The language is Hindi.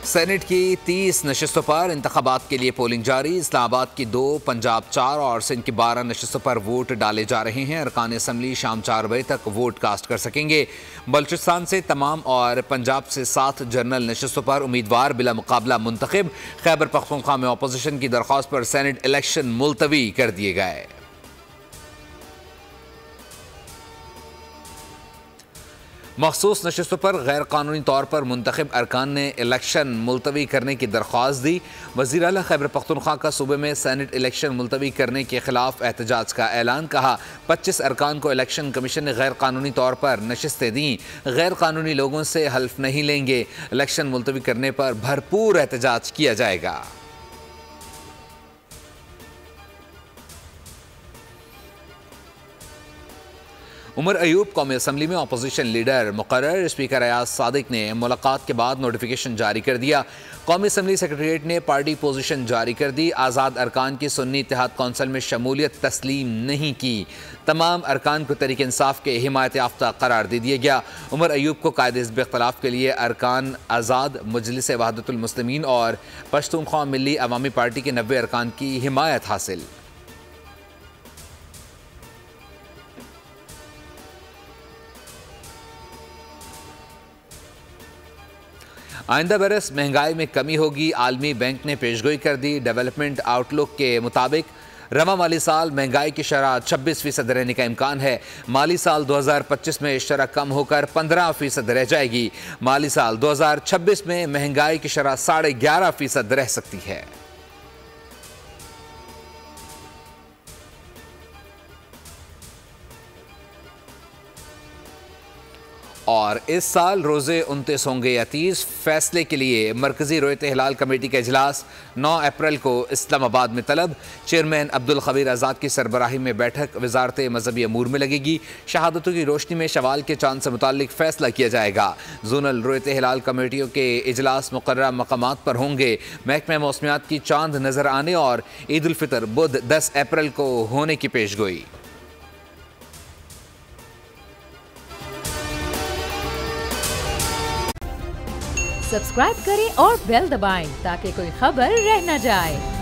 सेनेट की 30 नशस्तों पर इंतखाबात के लिए पोलिंग जारी। इस्लामाबाद की 2, पंजाब 4 और सिंध की 12 नशस्तों पर वोट डाले जा रहे हैं। अरकान असम्बली शाम 4 बजे तक वोट कास्ट कर सकेंगे। बलूचिस्तान से तमाम और पंजाब से 7 जनरल नशस्तों पर उम्मीदवार बिला मुकाबला मुंतखब। खैबर पख्तूनख्वा में अपोजिशन की दरख्वास्त पर सेनेट इलेक्शन मुलतवी कर दिए गए। मखसूस नशस्तों पर गैर कानूनी तौर पर मुंतखब अरकान ने इलेक्शन मुलतवी करने की दरख्वास्त दी। वज़ीर आला खैबर पख्तूनख्वा का सूबे में सेनेट इलेक्शन मुलतवी करने के खिलाफ एहतजाज का ऐलान। कहा 25 अरकान को इलेक्शन कमीशन ने गैर कानूनी तौर पर नशस्तें दी। गैर कानूनी लोगों से हल्फ नहीं लेंगे। इलेक्शन मुलतवी करने पर भरपूर एहतजाज किया जाएगा। उमर अयूब कौमी असम्बली में अपोजिशन लीडर मुकर्रर। स्पीकर अयाज सादिक ने मुलाकात के बाद नोटिफिकेशन जारी कर दिया। कौमी असम्बली सेक्रेटरीट ने पार्टी पोजीशन जारी कर दी। आज़ाद अरकान की सुन्नी इत्तेहाद कौंसिल में शमूलियत तस्लीम नहीं की। तमाम अरकान को तहरीक इंसाफ के हिमायत याफ्ता करार दे दिया गया। उमर अयूब को कायदे हिज़्ब इख्तिलाफ के लिए अरकान आज़ाद, मजलिस वहदतुल मुस्लिमीन और पश्तूनख्वा मिल्ली अवामी पार्टी के 90 अरकान की हिमायत हासिल। आइंदा बरस महंगाई में कमी होगी। आलमी बैंक ने पेशगोई कर दी। डेवलपमेंट आउटलुक के मुताबिक रवा माली साल महंगाई की शरह 26% रहने का इम्कान है। माली साल 2025 में शरह कम होकर 15% रह जाएगी। माली साल 2026 में महंगाई की शरह 11.5% रह सकती है। और इस साल रोज़े 29 होंगे या 30। फैसले के लिए मरकजी रोयत हिलाल कमेटी का इजलास 9 अप्रैल को इस्लामाबाद में तलब। चेयरमैन अब्दुल खबीर आज़ाद की सरबराही में बैठक वजारत मजहबी अमूर में लगेगी। शहादतों की रोशनी में शवाल के चांद से मुताल्लिक फैसला किया जाएगा। जोनल रोयत हिलाल कमेटियों के इजलास मुकर्रर मकामात पर होंगे। महकमा मौसमियात की चांद नजर आने और ईद उल फितर बुध 10 अप्रैल को होने की पेशगोई। सब्सक्राइब करें और बेल दबाएं ताकि कोई खबर रह न जाए।